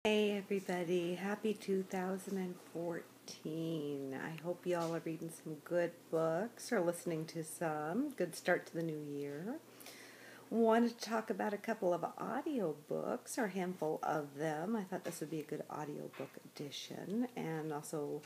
Hey everybody, happy 2014. I hope y'all are reading some good books or listening to some. Good start to the new year. Wanted to talk about a couple of audiobooks, or a handful of them. I thought this would be a good audiobook edition, and also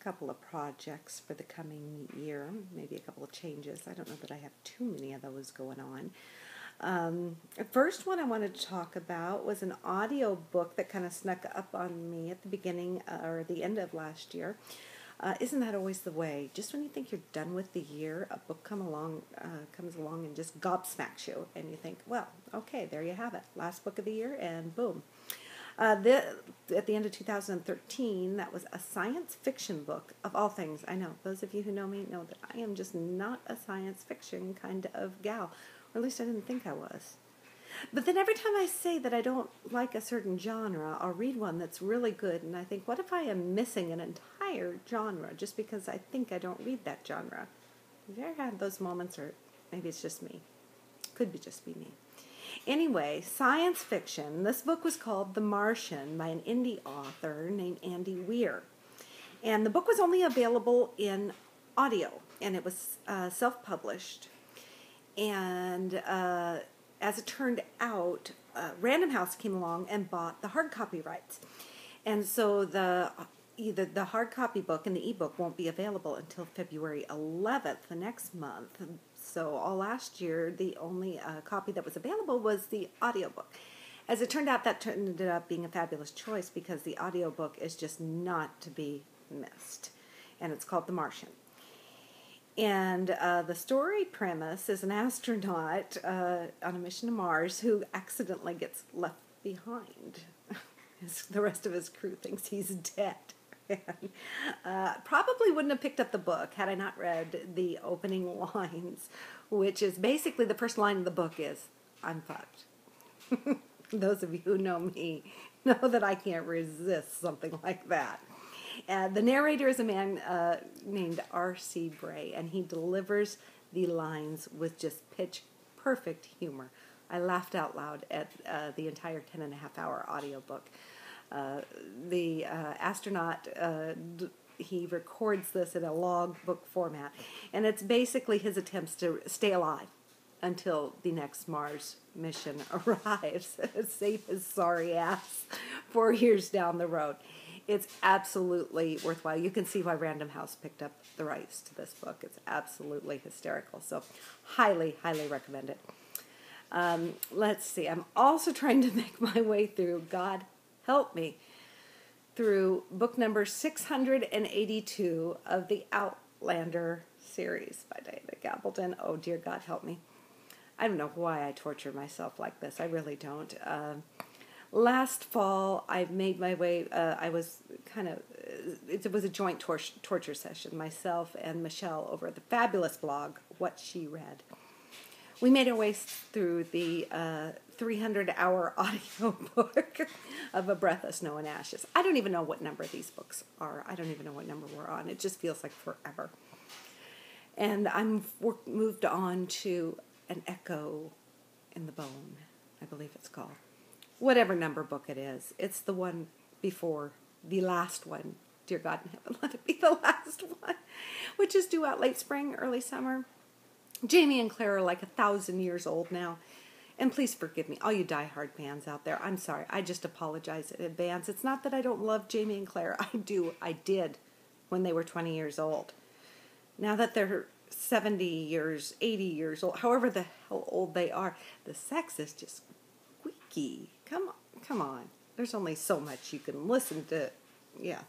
a couple of projects for the coming year, maybe a couple of changes. I don't know that I have too many of those going on. The first one I wanted to talk about was an audio book that kind of snuck up on me at the beginning or the end of last year. Isn't that always the way? Just when you think you're done with the year, a book comes along and just gobsmacks you, and you think, well, okay, there you have it. Last book of the year, and boom. At the end of 2013, that was a science fiction book, of all things. I know, those of you who know me know that I am just not a science fiction kind of gal. Or at least I didn't think I was. But then every time I say that I don't like a certain genre, I'll read one that's really good, and I think, what if I am missing an entire genre just because I think I don't read that genre? Have you ever had those moments, or maybe it's just me? Could be just be me. Anyway, science fiction. This book was called The Martian by an indie author named Andy Weir. And the book was only available in audio, and it was self-published. And as it turned out, Random House came along and bought the hard copy rights. And so either the hard copy book and the ebook won't be available until February 11th, the next month. So all last year, the only copy that was available was the audiobook. As it turned out, that ended up being a fabulous choice because the audiobook is just not to be missed. And it's called The Martian. And the story premise is an astronaut on a mission to Mars who accidentally gets left behind. The rest of his crew thinks he's dead. And, probably wouldn't have picked up the book had I not read the opening lines, which is basically the first line of the book is, "I'm fucked." Those of you who know me know that I can't resist something like that. The narrator is a man named R.C. Bray, and he delivers the lines with just pitch-perfect humor. I laughed out loud at the entire 10.5-hour audiobook. The astronaut, he records this in a logbook format, and it's basically his attempts to stay alive until the next Mars mission arrives, save his sorry ass 4 years down the road. It's absolutely worthwhile. You can see why Random House picked up the rights to this book. It's absolutely hysterical. So highly, highly recommend it. Let's see. I'm also trying to make my way through, God help me, through book number 682 of the Outlander series by David Gabaldon. Oh, dear God, help me. I don't know why I torture myself like this. I really don't. Last fall, I made my way, I was it was a joint torture session, myself and Michelle over at the fabulous blog, What She Read. We made our way through the 300-hour audiobook of A Breath of Snow and Ashes. I don't even know what number these books are. I don't even know what number we're on. It just feels like forever. And I'm moved on to An Echo in the Bone, I believe it's called. Whatever number book it is. It's the one before the last one. Dear God in heaven, let it be the last one. Which is due out late spring, early summer. Jamie and Claire are like 1,000 years old now. And please forgive me, all you diehard fans out there. I'm sorry. I just apologize in advance. It's not that I don't love Jamie and Claire. I do. I did when they were 20 years old. Now that they're 70 years, 80 years old, however the hell old they are, the sex is just squeaky. Come on. There's only so much you can listen to. Yeah.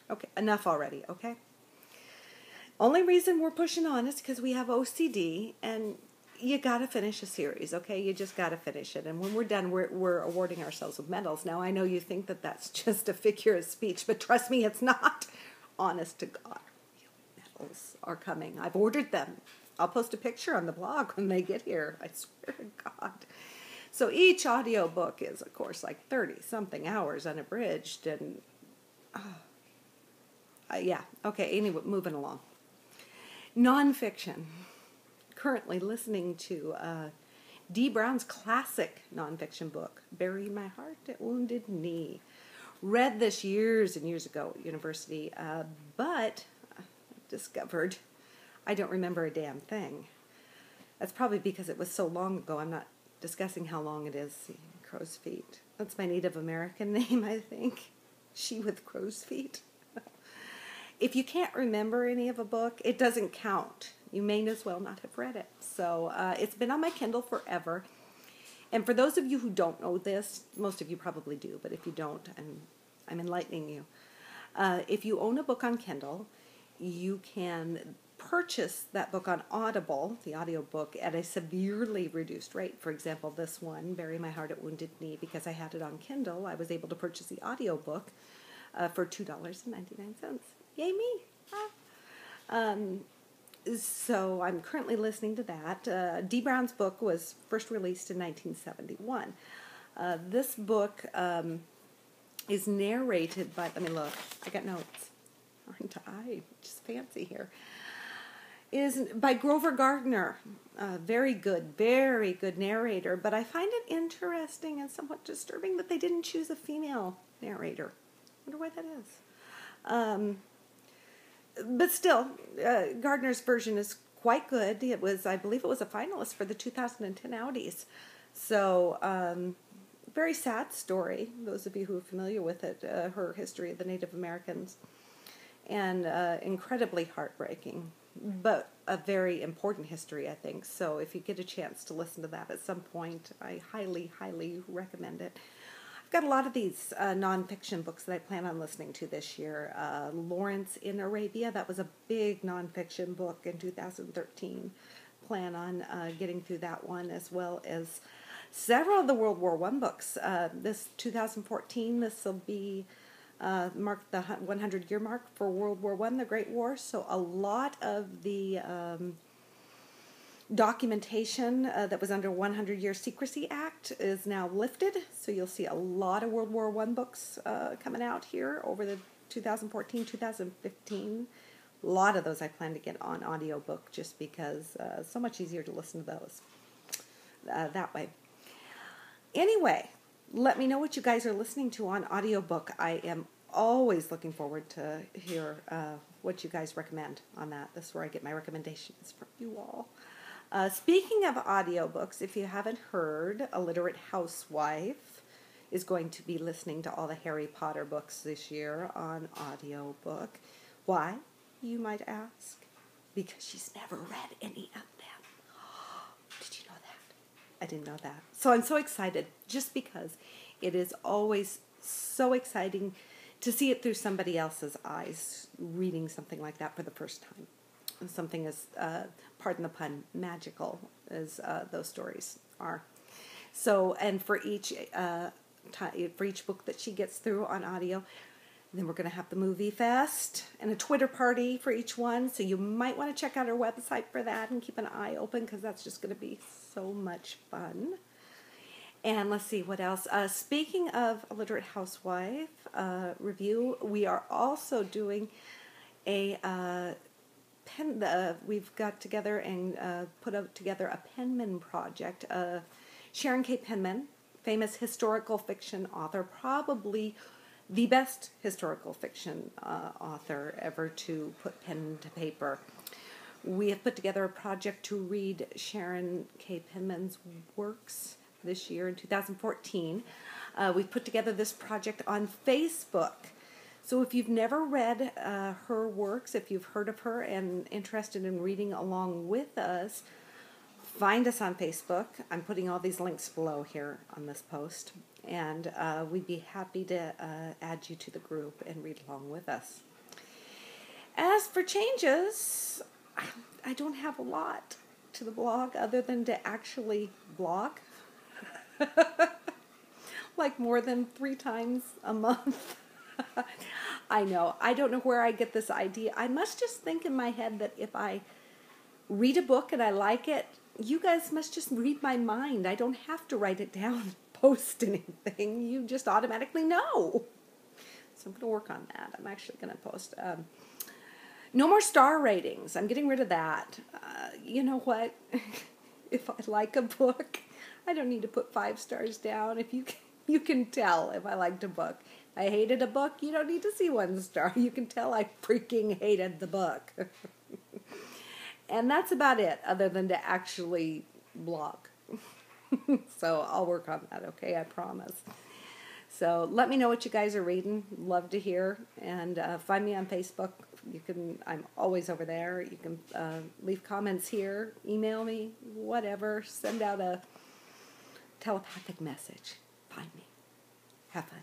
Okay, enough already, okay? Only reason we're pushing on is because we have OCD, and you got to finish a series, okay? You just got to finish it. And when we're done, we're awarding ourselves with medals. Now, I know you think that that's just a figure of speech, but trust me, it's not. Honest to God, medals are coming. I've ordered them. I'll post a picture on the blog when they get here. I swear to God. So each audiobook is, of course, like 30-something hours unabridged. And, yeah. Okay, anyway, moving along. Nonfiction. Currently listening to Dee Brown's classic nonfiction book, Bury My Heart at Wounded Knee. Read this years and years ago at university, but discovered I don't remember a damn thing. That's probably because it was so long ago. I'm not discussing how long it is. Crow's feet. That's my Native American name, I think. She with crow's feet. If you can't remember any of a book, it doesn't count. You may as well not have read it. So it's been on my Kindle forever. And for those of you who don't know this, most of you probably do, but if you don't, I'm enlightening you. If you own a book on Kindle, you can purchase that book on Audible, the audiobook, at a severely reduced rate. For example, this one, Bury My Heart at Wounded Knee, because I had it on Kindle, I was able to purchase the audiobook for $2.99. Yay me! So I'm currently listening to that. Dee Brown's book was first released in 1971. This book is narrated by, let me look, I got notes, aren't I? Just fancy here. Is by Grover Gardner. Very good narrator, but I find it interesting and somewhat disturbing that they didn't choose a female narrator. I wonder why that is. But still, Gardner's version is quite good. It was, I believe it was a finalist for the 2010 Audies. So, very sad story, those of you who are familiar with it, her history of the Native Americans. And incredibly heartbreaking, but a very important history, I think. So if you get a chance to listen to that at some point, I highly, highly recommend it. I've got a lot of these nonfiction books that I plan on listening to this year. Lawrence in Arabia, that was a big nonfiction book in 2013. Plan on getting through that one, as well as several of the World War I books. This 2014, this will be mark the 100-year mark for World War I, the Great War. So a lot of the documentation that was under 100-Year Secrecy Act is now lifted. So you'll see a lot of World War I books coming out here over the 2014, 2015. A lot of those I plan to get on audiobook just because it's so much easier to listen to those that way. Anyway, let me know what you guys are listening to on audiobook. I am always looking forward to hear what you guys recommend on that. This is where I get my recommendations from you all. Speaking of audiobooks, if you haven't heard, A Literate Housewife is going to be listening to all the Harry Potter books this year on audiobook. Why, you might ask? Because she's never read any of them. Did you know that? I didn't know that. So I'm so excited, just because it is always so exciting to see it through somebody else's eyes, reading something like that for the first time. And something as, pardon the pun, magical as those stories are. So, and for each book that she gets through on audio, then we're going to have the movie fest and a Twitter party for each one. So you might want to check out our website for that and keep an eye open, because that's just going to be so much fun. And let's see what else. Speaking of A Literate Housewife review, we are also doing a we've got together and put together a penman project. Sharon K. Penman, famous historical fiction author, probably the best historical fiction author ever to put pen to paper. We have put together a project to read Sharon K. Penman's works this year in 2014. We've put together this project on Facebook. So if you've never read her works, if you've heard of her and interested in reading along with us, find us on Facebook. I'm putting all these links below here on this post. And we'd be happy to add you to the group and read along with us. As for changes, I don't have a lot to the blog other than to actually blog. Like more than 3 times a month. I know. I don't know where I get this idea. I must just think in my head that if I read a book and I like it, you guys must just read my mind. I don't have to write it down, post anything. You just automatically know. So I'm going to work on that. I'm actually going to post. No more star ratings. I'm getting rid of that. You know what? If I like a book, I don't need to put 5 stars down. If you can tell if I liked a book. I hated a book, you don't need to see 1 star. You can tell I freaking hated the book. And that's about it, other than to actually blog. So I'll work on that, okay? I promise. So let me know what you guys are reading. Love to hear. And find me on Facebook. I'm always over there. You can leave comments here, email me, whatever. Send out a telepathic message. Find me. Have fun.